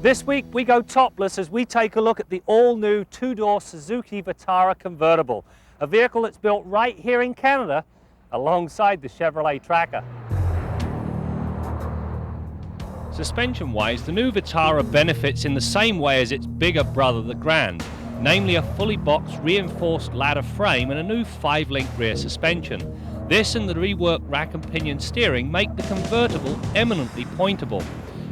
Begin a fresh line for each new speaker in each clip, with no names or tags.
This week we go topless as we take a look at the all-new two-door Suzuki Vitara Convertible, a vehicle that's built right here in Canada alongside the Chevrolet Tracker.
Suspension-wise, the new Vitara benefits in the same way as its bigger brother, the Grand, namely a fully boxed reinforced ladder frame and a new 5-link rear suspension. This and the reworked rack and pinion steering make the convertible eminently pointable.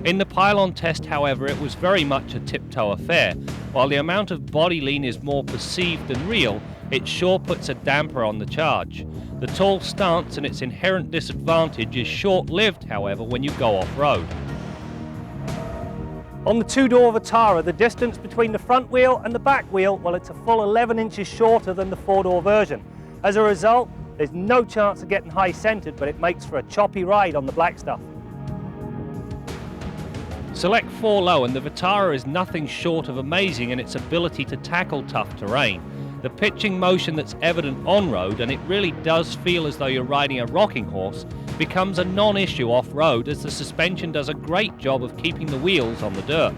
In the pylon test, however, it was very much a tiptoe affair. While the amount of body lean is more perceived than real, it sure puts a damper on the charge. The tall stance and its inherent disadvantage is short-lived, however, when you go off-road.
On the two-door Vitara, the distance between the front wheel and the back wheel, well, it's a full 11 inches shorter than the four-door version. As a result, there's no chance of getting high-centered, but it makes for a choppy ride on the black stuff.
Select 4 low and the Vitara is nothing short of amazing in its ability to tackle tough terrain. The pitching motion that's evident on-road, and it really does feel as though you're riding a rocking horse, becomes a non-issue off-road as the suspension does a great job of keeping the wheels on the dirt.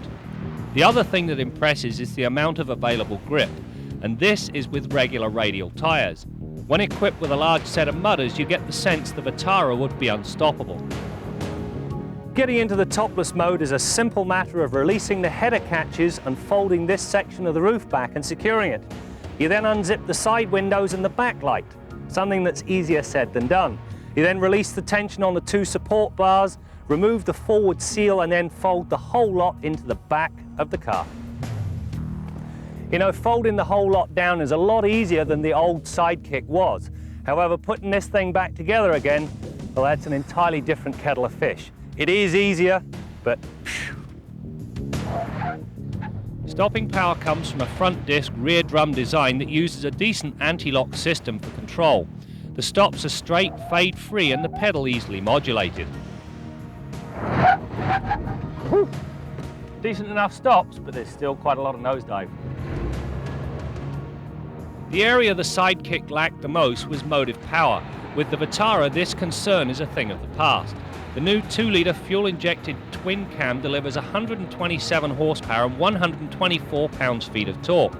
The other thing that impresses is the amount of available grip, and this is with regular radial tyres. When equipped with a large set of mudders, you get the sense the Vitara would be unstoppable.
Getting into the topless mode is a simple matter of releasing the header catches and folding this section of the roof back and securing it. You then unzip the side windows and the backlight, something that's easier said than done. You then release the tension on the 2 support bars, remove the forward seal and then fold the whole lot into the back of the car. You know, folding the whole lot down is a lot easier than the old Sidekick was. However, putting this thing back together again, well, that's an entirely different kettle of fish. It is easier, but phew.
Stopping power comes from a front disc rear drum design that uses a decent anti-lock system for control. The stops are straight, fade-free and the pedal easily modulated.
Whew. Decent enough stops, but there's still quite a lot of nosedive.
The area the Sidekick lacked the most was motive power. With the Vitara, this concern is a thing of the past. The new 2-litre fuel-injected twin-cam delivers 127 horsepower and 124 pounds-feet of torque.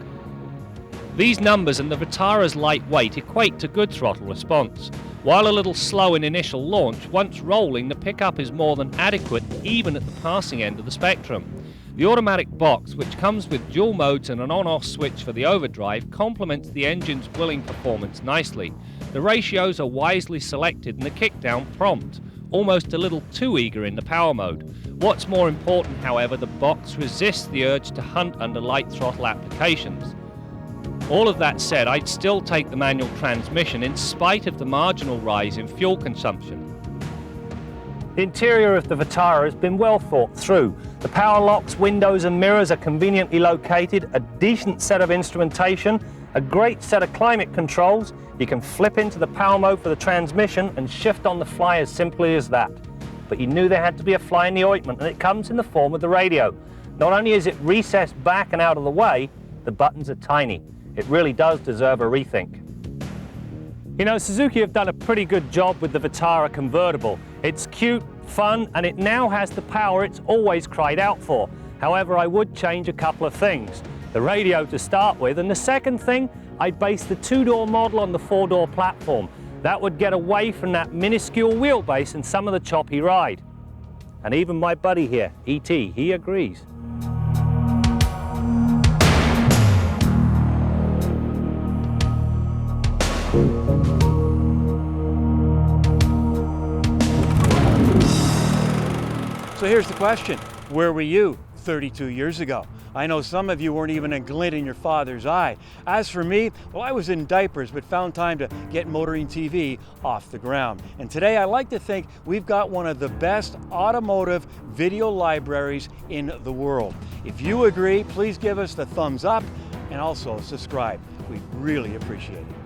These numbers and the Vitara's light weight equate to good throttle response. While a little slow in initial launch, once rolling, the pickup is more than adequate even at the passing end of the spectrum. The automatic box, which comes with dual modes and an on-off switch for the overdrive, complements the engine's willing performance nicely. The ratios are wisely selected and the kickdown prompt, almost a little too eager in the power mode. What's more important, however, the box resists the urge to hunt under light throttle applications. All of that said, I'd still take the manual transmission in spite of the marginal rise in fuel consumption.
The interior of the Vitara has been well thought through. The power locks, windows and mirrors are conveniently located, a decent set of instrumentation, a great set of climate controls. You can flip into the power mode for the transmission and shift on the fly as simply as that. But you knew there had to be a fly in the ointment, and it comes in the form of the radio. Not only is it recessed back and out of the way, the buttons are tiny. It really does deserve a rethink. You know, Suzuki have done a pretty good job with the Vitara Convertible. It's cute, fun, and it now has the power it's always cried out for. However, I would change a couple of things. The radio to start with, and the second thing, I'd base the 2-door model on the 4-door platform. That would get away from that minuscule wheelbase and some of the choppy ride. And even my buddy here, E.T., he agrees.
So here's the question, where were you 32 years ago? I know some of you weren't even a glint in your father's eye. As for me, well, I was in diapers but found time to get Motoring TV off the ground. And today I like to think we've got one of the best automotive video libraries in the world. If you agree, please give us the thumbs up and also subscribe. We'd really appreciate it.